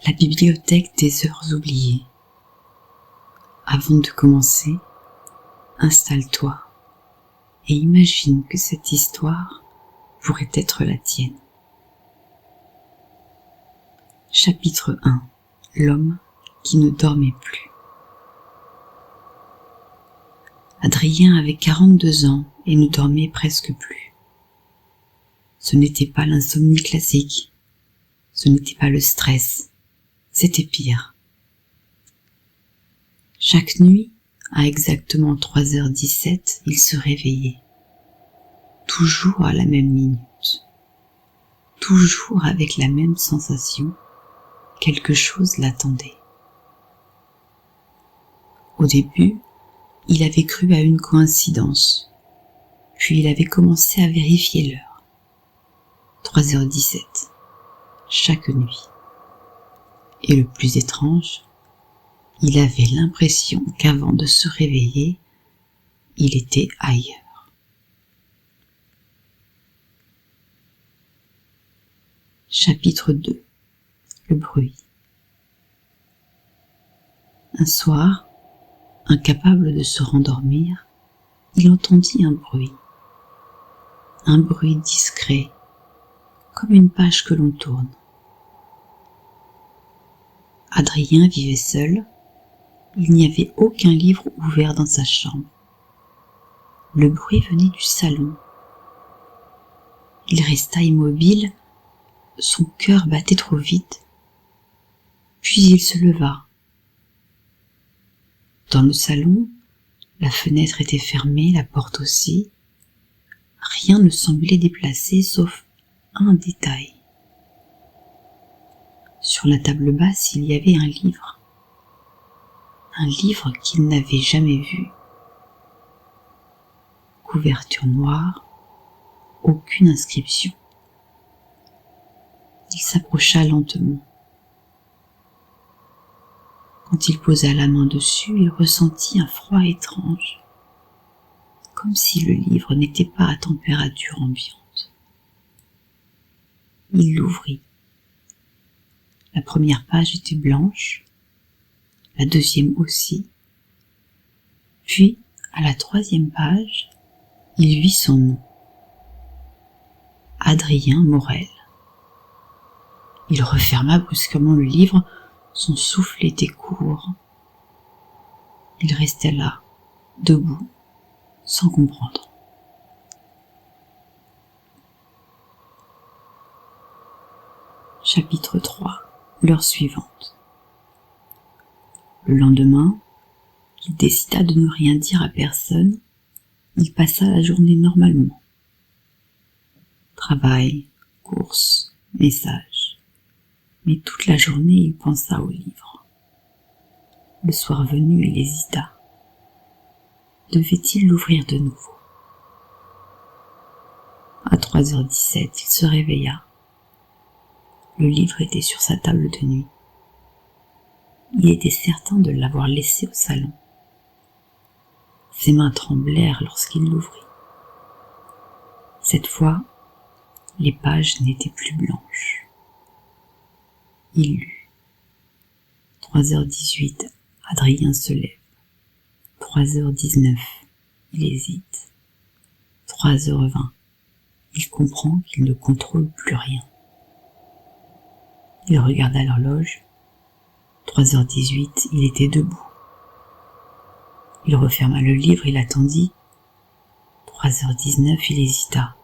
La bibliothèque des heures oubliées. Avant de commencer, installe-toi et imagine que cette histoire pourrait être la tienne. Chapitre 1. L'homme qui ne dormait plus. Adrien avait 42 ans et ne dormait presque plus. Ce n'était pas l'insomnie classique, ce n'était pas le stress, c'était pire. Chaque nuit, à exactement 3h17, il se réveillait. Toujours à la même minute. Toujours avec la même sensation. Quelque chose l'attendait. Au début, il avait cru à une coïncidence. Puis il avait commencé à vérifier l'heure. 3h17. Chaque nuit. Et le plus étrange, il avait l'impression qu'avant de se réveiller, il était ailleurs. Chapitre 2. Le bruit. Un soir, incapable de se rendormir, il entendit un bruit. Un bruit discret, comme une page que l'on tourne. Adrien vivait seul. Il n'y avait aucun livre ouvert dans sa chambre. Le bruit venait du salon. Il resta immobile, son cœur battait trop vite. Puis il se leva. Dans le salon, la fenêtre était fermée, la porte aussi. Rien ne semblait déplacé sauf un détail. Sur la table basse, il y avait un livre. Un livre qu'il n'avait jamais vu. Couverture noire, aucune inscription. Il s'approcha lentement. Quand il posa la main dessus, il ressentit un froid étrange, comme si le livre n'était pas à température ambiante. Il l'ouvrit. La première page était blanche, la deuxième aussi. Puis, à la troisième page, il vit son nom. Adrien Morel. Il referma brusquement le livre, son souffle était court. Il restait là, debout, sans comprendre. Chapitre 3. L'heure suivante. Le lendemain, il décida de ne rien dire à personne. Il passa la journée normalement. Travail, courses, messages. Mais toute la journée, il pensa au livre. Le soir venu, il hésita. Devait-il l'ouvrir de nouveau? À 3h17, il se réveilla. Le livre était sur sa table de nuit. Il était certain de l'avoir laissé au salon. Ses mains tremblèrent lorsqu'il l'ouvrit. Cette fois, les pages n'étaient plus blanches. Il lut. 3h18, Adrien se lève. 3h19, il hésite. 3h20, il comprend qu'il ne contrôle plus rien. Il regarda l'horloge. 3h18, il était debout. Il referma le livre, il attendit. 3h19, il hésita.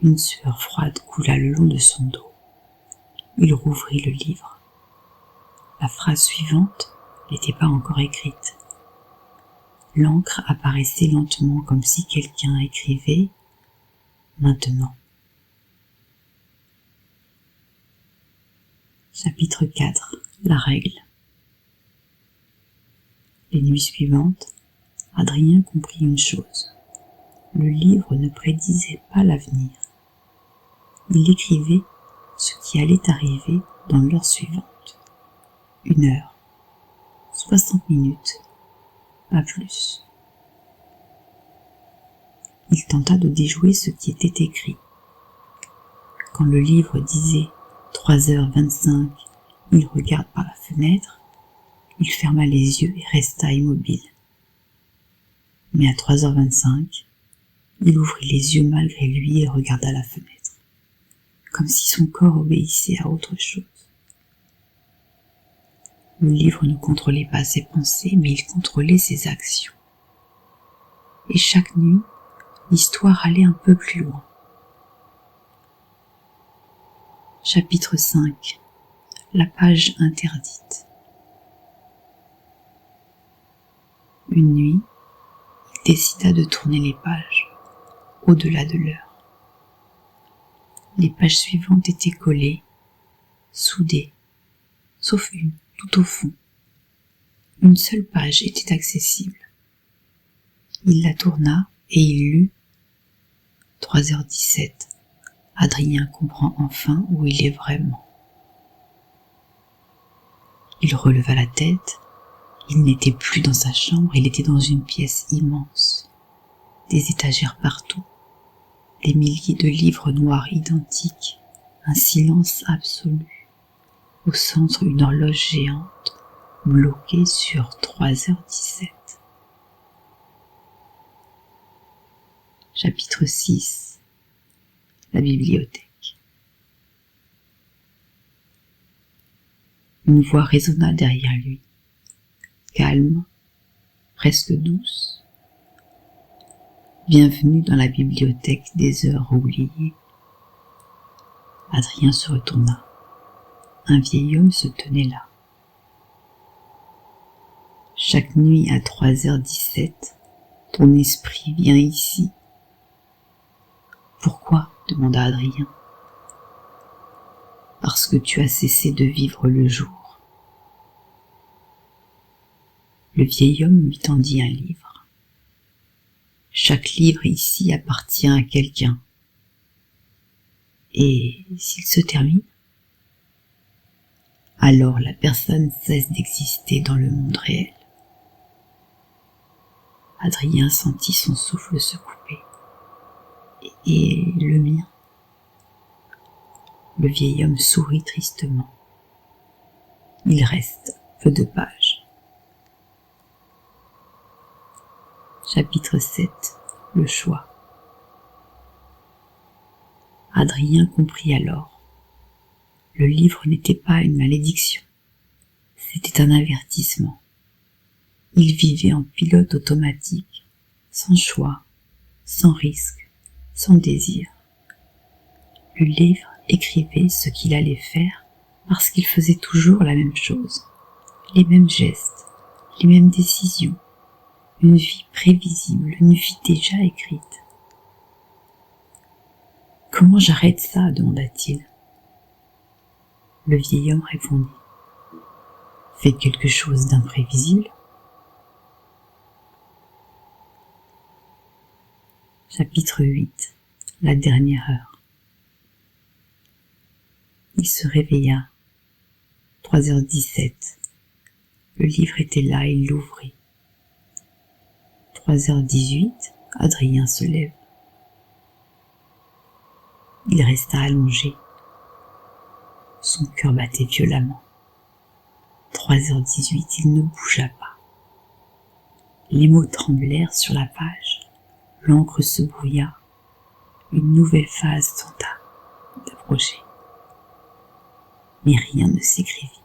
Une sueur froide coula le long de son dos. Il rouvrit le livre. La phrase suivante n'était pas encore écrite. L'encre apparaissait lentement comme si quelqu'un écrivait « Maintenant ». Chapitre 4. La règle. Les nuits suivantes, Adrien comprit une chose. Le livre ne prédisait pas l'avenir. Il écrivait ce qui allait arriver dans l'heure suivante. 1 heure, 60 minutes, pas plus. Il tenta de déjouer ce qui était écrit. Quand le livre disait 3h25, Il regarde par la fenêtre, il ferma les yeux et resta immobile. Mais à 3h25, il ouvrit les yeux malgré lui et regarda la fenêtre, comme si son corps obéissait à autre chose. Le livre ne contrôlait pas ses pensées, mais il contrôlait ses actions. Et chaque nuit, l'histoire allait un peu plus loin. Chapitre 5. La page interdite. Une nuit, il décida de tourner les pages, au-delà de l'heure. Les pages suivantes étaient collées, soudées, sauf une, tout au fond. Une seule page était accessible. Il la tourna et il lut 3h17. Adrien comprend enfin où il est vraiment. Il releva la tête. Il n'était plus dans sa chambre, il était dans une pièce immense. Des étagères partout, des milliers de livres noirs identiques, un silence absolu. Au centre, une horloge géante, bloquée sur 3h17. Chapitre 6. La bibliothèque. Une voix résonna derrière lui, calme, presque douce. Bienvenue dans la bibliothèque des heures oubliées. Adrien se retourna. Un vieil homme se tenait là. Chaque nuit à 3h17, ton esprit vient ici. Pourquoi ? Demanda Adrien. Parce que tu as cessé de vivre le jour. Le vieil homme lui tendit un livre. Chaque livre ici appartient à quelqu'un. Et s'il se termine, alors la personne cesse d'exister dans le monde réel. Adrien sentit son souffle se couper. Et le mien ? Le vieil homme sourit tristement. Il reste peu de pages. Chapitre 7. Le choix. Adrien comprit alors. Le livre n'était pas une malédiction. C'était un avertissement. Il vivait en pilote automatique, sans choix, sans risque, sans désir. Le livre écrivait ce qu'il allait faire parce qu'il faisait toujours la même chose, les mêmes gestes, les mêmes décisions, une vie prévisible, une vie déjà écrite. « Comment j'arrête ça ?» demanda-t-il. Le vieil homme répondit. « Fais quelque chose d'imprévisible. » Chapitre 8. La dernière heure. Il se réveilla. 3h17. Le livre était là, il l'ouvrit. 3h18, Adrien se lève. Il resta allongé. Son cœur battait violemment. 3h18, il ne bougea pas. Les mots tremblèrent sur la page. L'encre se brouilla. Une nouvelle phase tenta d'approcher. Mais rien ne s'écrivit.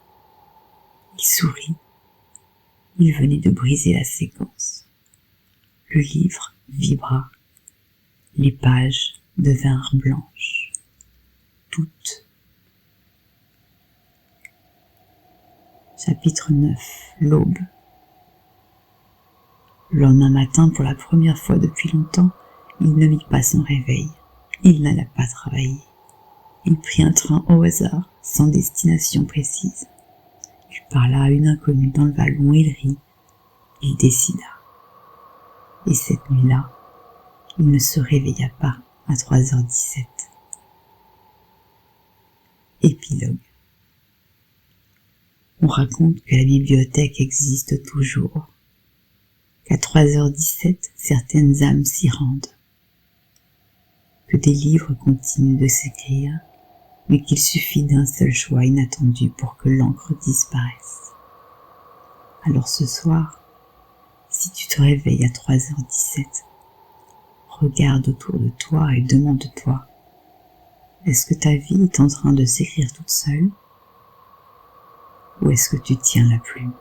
Il sourit. Il venait de briser la séquence. Le livre vibra. Les pages devinrent blanches. Toutes. Chapitre 9. L'aube. Le lendemain matin, pour la première fois depuis longtemps, il ne mit pas son réveil. Il n'alla pas travailler. Il prit un train au hasard, sans destination précise. Il parla à une inconnue dans le wagon, il rit. Il décida. Et cette nuit-là, il ne se réveilla pas à 3h17. Épilogue. On raconte que la bibliothèque existe toujours, qu'à 3h17, certaines âmes s'y rendent, que des livres continuent de s'écrire mais qu'il suffit d'un seul choix inattendu pour que l'encre disparaisse. Alors ce soir, si tu te réveilles à 3h17, regarde autour de toi et demande-toi, est-ce que ta vie est en train de s'écrire toute seule ou est-ce que tu tiens la plume ?